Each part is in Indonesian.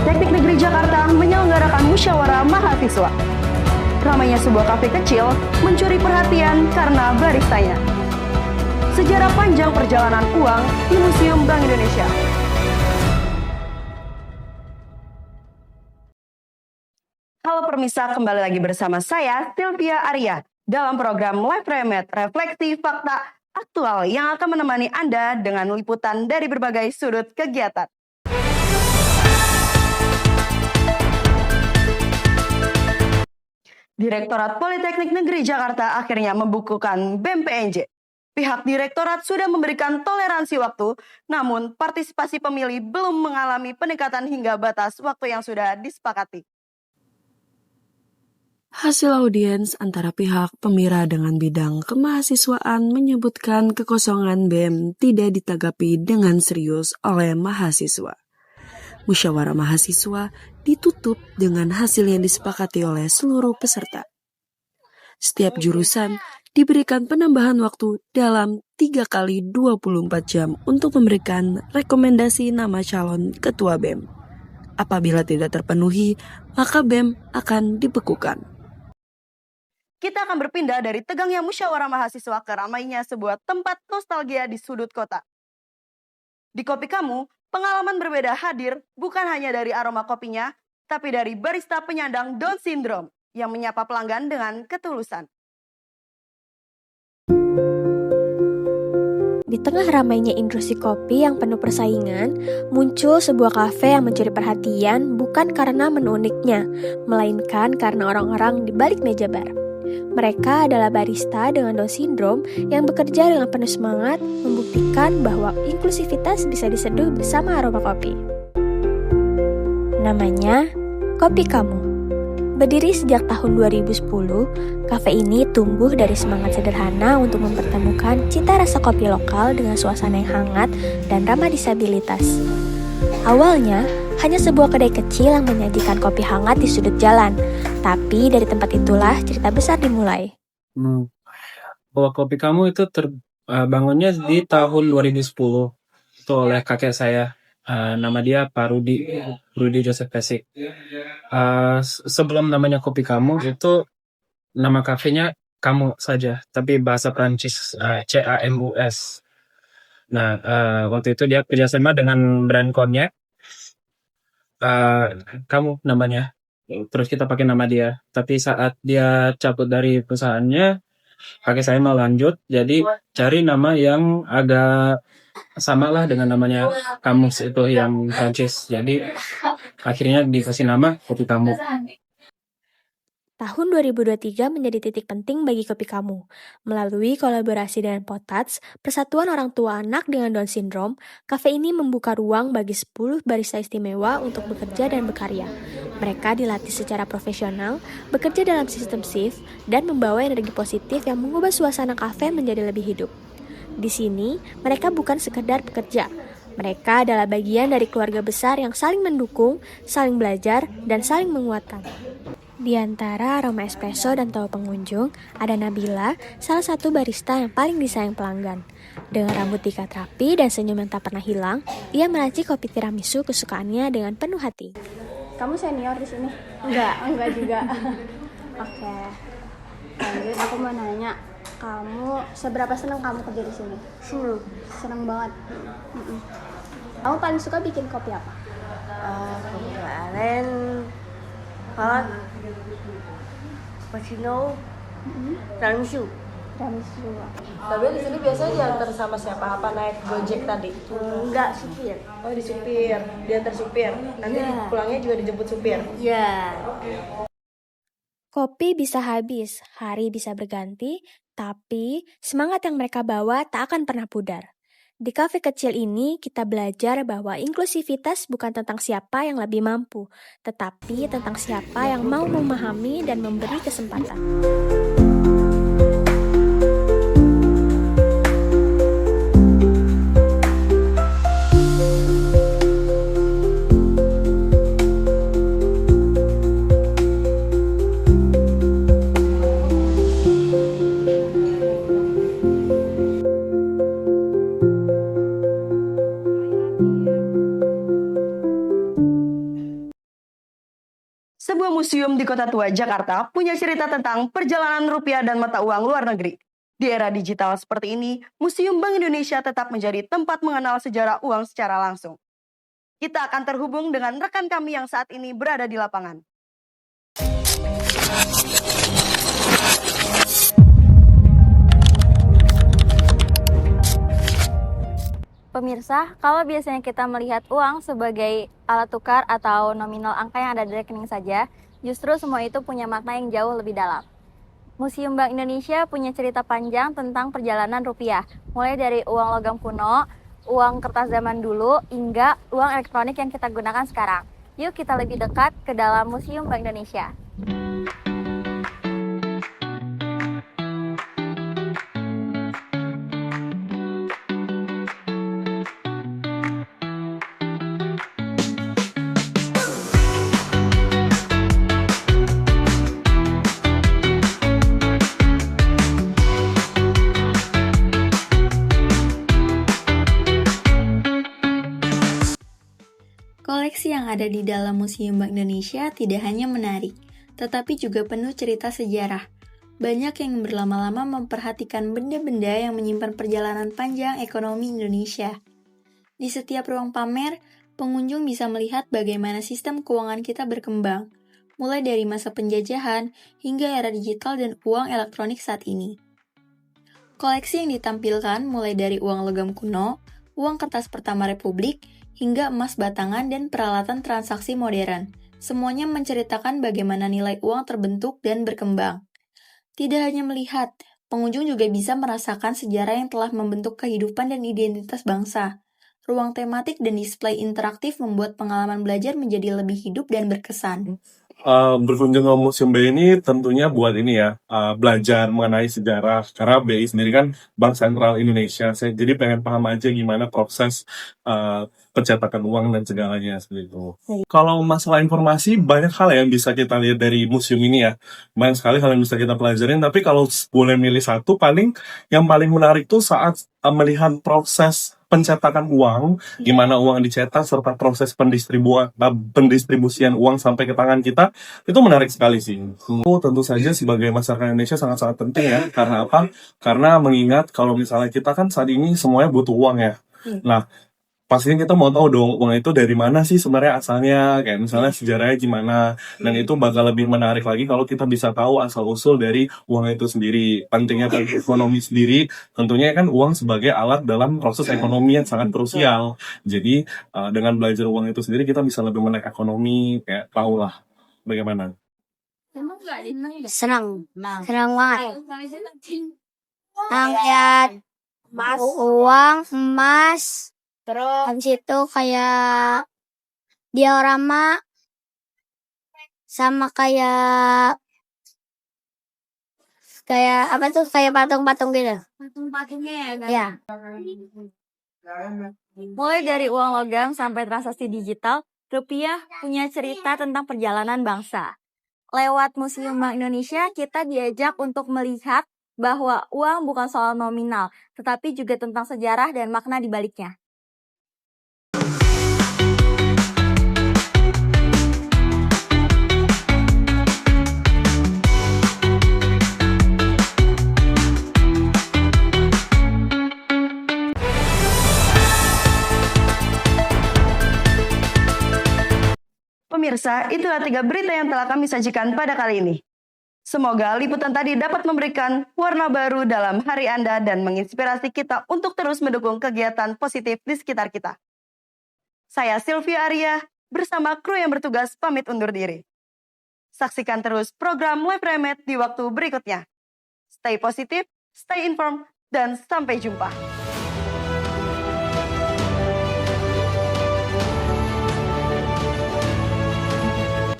Politeknik Negeri Jakarta menyelenggarakan musyawarah mahasiswa. Ramainya sebuah kafe kecil mencuri perhatian karena baristanya. Sejarah panjang perjalanan uang di Museum Bank Indonesia. Halo permisa, kembali lagi bersama saya, Sylvia Arya, dalam program Live Remit, Refleksi Fakta Aktual yang akan menemani Anda dengan liputan dari berbagai sudut kegiatan. Direktorat Politeknik Negeri Jakarta akhirnya membukukan BEM PNJ. Pihak direktorat sudah memberikan toleransi waktu, namun partisipasi pemilih belum mengalami peningkatan hingga batas waktu yang sudah disepakati. Hasil audiens antara pihak pemira dengan bidang kemahasiswaan menyebutkan kekosongan BEM tidak ditanggapi dengan serius oleh mahasiswa. Musyawarah mahasiswa ditutup dengan hasil yang disepakati oleh seluruh peserta. Setiap jurusan diberikan penambahan waktu dalam 3 kali 24 jam untuk memberikan rekomendasi nama calon ketua BEM. Apabila tidak terpenuhi, maka BEM akan dibekukan. Kita akan berpindah dari tegangnya musyawarah mahasiswa ke ramainya sebuah tempat nostalgia di sudut kota. Di Kopi Kamu, pengalaman berbeda hadir bukan hanya dari aroma kopinya, tapi dari barista penyandang Down Syndrome yang menyapa pelanggan dengan ketulusan. Di tengah ramainya industri kopi yang penuh persaingan, muncul sebuah kafe yang mencuri perhatian bukan karena menu uniknya, melainkan karena orang-orang di balik meja bar. Mereka adalah barista dengan Down Syndrome yang bekerja dengan penuh semangat membuktikan bahwa inklusivitas bisa diseduh bersama aroma kopi. Namanya Kopi Kamu. Berdiri sejak tahun 2010, kafe ini tumbuh dari semangat sederhana untuk mempertemukan cita rasa kopi lokal dengan suasana yang hangat dan ramah disabilitas. Awalnya, hanya sebuah kedai kecil yang menyajikan kopi hangat di sudut jalan, tapi dari tempat itulah cerita besar dimulai. Bahwa Kopi Kamu itu bangunnya di tahun 2010 itu oleh kakek saya. Nama dia Pak Rudi Joseph Pesik. Sebelum namanya Kopi Kamu itu nama kafenya Kamu saja, tapi bahasa Prancis CAMUS. Nah, waktu itu dia kerjasama dengan brand konyak. Kamu namanya. Terus kita pakai nama dia. Tapi saat dia cabut dari perusahaannya, kakek saya mau lanjut, jadi cari nama yang agak sama lah dengan namanya Kamus itu yang Prancis. Jadi akhirnya dikasih nama Kopi Kamu. Tahun 2023 menjadi titik penting bagi Kopi Kamu. Melalui kolaborasi dengan Potats, Persatuan Orang Tua Anak dengan Down Syndrome, kafe ini membuka ruang bagi 10 barista istimewa untuk bekerja dan berkarya. Mereka dilatih secara profesional, bekerja dalam sistem shift, dan membawa energi positif yang mengubah suasana kafe menjadi lebih hidup. Di sini, mereka bukan sekedar bekerja. Mereka adalah bagian dari keluarga besar yang saling mendukung, saling belajar, dan saling menguatkan. Di antara aroma espresso dan tahu pengunjung, ada Nabila, salah satu barista yang paling disayang pelanggan. Dengan rambut diikat rapi dan senyum yang tak pernah hilang, ia meracik kopi tiramisu kesukaannya dengan penuh hati. Kamu senior di sini? Enggak juga. Oke. Lanjut, aku mau nanya, kamu seberapa senang kamu kerja di sini? Senang banget. Kamu paling suka bikin kopi apa? Kemarin hot, cappuccino, tiramisu. Tiramisu. Tapi di sini biasanya diantar sama siapa? Apa naik Gojek tadi? Enggak, supir. Oh, di supir, diantar supir. Nanti pulangnya juga dijemput supir. Ya. Kopi bisa habis, hari bisa berganti, tapi semangat yang mereka bawa tak akan pernah pudar. Di kafe kecil ini, kita belajar bahwa inklusivitas bukan tentang siapa yang lebih mampu, tetapi tentang siapa yang mau memahami dan memberi kesempatan. museum di Kota Tua, Jakarta punya cerita tentang perjalanan rupiah dan mata uang luar negeri. Di era digital seperti ini, Museum Bank Indonesia tetap menjadi tempat mengenal sejarah uang secara langsung. Kita akan terhubung dengan rekan kami yang saat ini berada di lapangan. Pemirsa, kalau biasanya kita melihat uang sebagai alat tukar atau nominal angka yang ada di rekening saja, justru semua itu punya makna yang jauh lebih dalam. Museum Bank Indonesia punya cerita panjang tentang perjalanan rupiah, mulai dari uang logam kuno, uang kertas zaman dulu, hingga uang elektronik yang kita gunakan sekarang. Yuk kita lebih dekat ke dalam Museum Bank Indonesia. Koleksi yang ada di dalam Museum Bank Indonesia tidak hanya menarik, tetapi juga penuh cerita sejarah. Banyak yang berlama-lama memperhatikan benda-benda yang menyimpan perjalanan panjang ekonomi Indonesia. Di setiap ruang pamer, pengunjung bisa melihat bagaimana sistem keuangan kita berkembang, mulai dari masa penjajahan hingga era digital dan uang elektronik saat ini. Koleksi yang ditampilkan mulai dari uang logam kuno, uang kertas pertama Republik, hingga emas batangan dan peralatan transaksi modern. Semuanya menceritakan bagaimana nilai uang terbentuk dan berkembang. Tidak hanya melihat, pengunjung juga bisa merasakan sejarah yang telah membentuk kehidupan dan identitas bangsa. Ruang tematik dan display interaktif membuat pengalaman belajar menjadi lebih hidup dan berkesan. Berkunjung ke Museum BI ini tentunya buat ini ya, belajar mengenai sejarah. Karena BI sendiri kan Bank Sentral Indonesia. Saya jadi pengen paham aja gimana proses pencetakan uang dan segalanya seperti itu. Kalau masalah informasi, banyak hal yang bisa kita lihat dari museum ini ya. Banyak sekali hal yang bisa kita pelajarin. Tapi kalau boleh milih satu, yang paling menarik tuh saat melihat proses pencetakan uang, gimana uang dicetak, serta proses pendistribusian uang sampai ke tangan kita, itu menarik sekali sih. Tentu saja sebagai masyarakat Indonesia sangat-sangat penting ya. Karena apa? Karena mengingat kalau misalnya kita kan saat ini semuanya butuh uang ya. Nah, pastinya kita mau tahu dong uang itu dari mana sih sebenarnya asalnya, kayak misalnya sejarahnya gimana, dan itu bakal lebih menarik lagi kalau kita bisa tahu asal-usul dari uang itu sendiri. Pentingnya bagi ekonomi sendiri, tentunya kan uang sebagai alat dalam proses ekonomi yang sangat krusial. Jadi dengan belajar uang itu sendiri kita bisa lebih melek ekonomi, kayak tahu lah bagaimana. Senang banget. Lihat uang, emas, terus habis itu kayak diorama sama kayak apa tuh, kayak patung-patung gitu. Patung-patungnya ya. Mulai dari uang logam sampai transaksi digital, rupiah punya cerita tentang perjalanan bangsa. Lewat Museum Bank Indonesia, kita diajak untuk melihat bahwa uang bukan soal nominal, tetapi juga tentang sejarah dan makna di baliknya. Pemirsa, itulah 3 berita yang telah kami sajikan pada kali ini. Semoga liputan tadi dapat memberikan warna baru dalam hari Anda dan menginspirasi kita untuk terus mendukung kegiatan positif di sekitar kita. Saya Sylvia Arya, bersama kru yang bertugas pamit undur diri. Saksikan terus program Live Remed di waktu berikutnya. Stay positif, stay informed, dan sampai jumpa.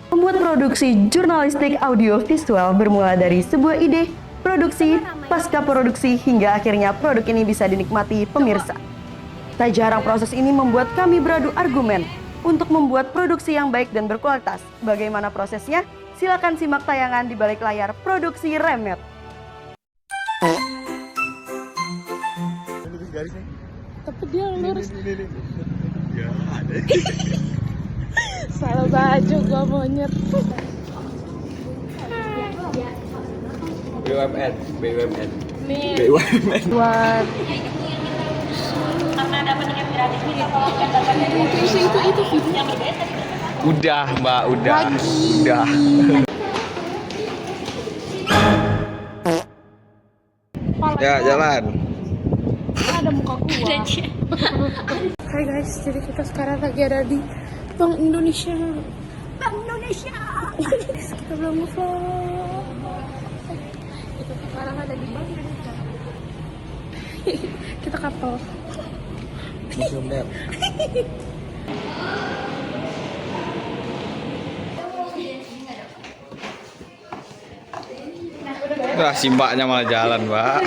Membuat produksi jurnalistik audio visual bermula dari sebuah ide, produksi, pasca produksi, hingga akhirnya produk ini bisa dinikmati pemirsa. Tak jarang proses ini membuat kami beradu argumen untuk membuat produksi yang baik dan berkualitas. Bagaimana prosesnya? Silakan simak tayangan di balik layar produksi Remed. Tapi dia lurus. Salah baju gua monyet. BUMN. Buat itu video. Udah, Mbak, udah. Ya, jalan. Ada muka gua. Hai guys, jadi kita sekarang lagi ada di Bank Indonesia. Kita belum ngevlog. Kita sekarang ada di Bank Indonesia. Kita kapal. Museum Net. Wah, si mbaknya malah jalan, Mbak.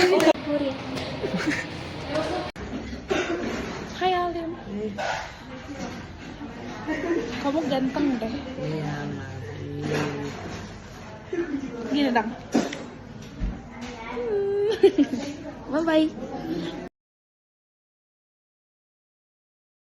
Hai Alim. Kamu ganteng deh. Iya, Gini dong. Bye bye.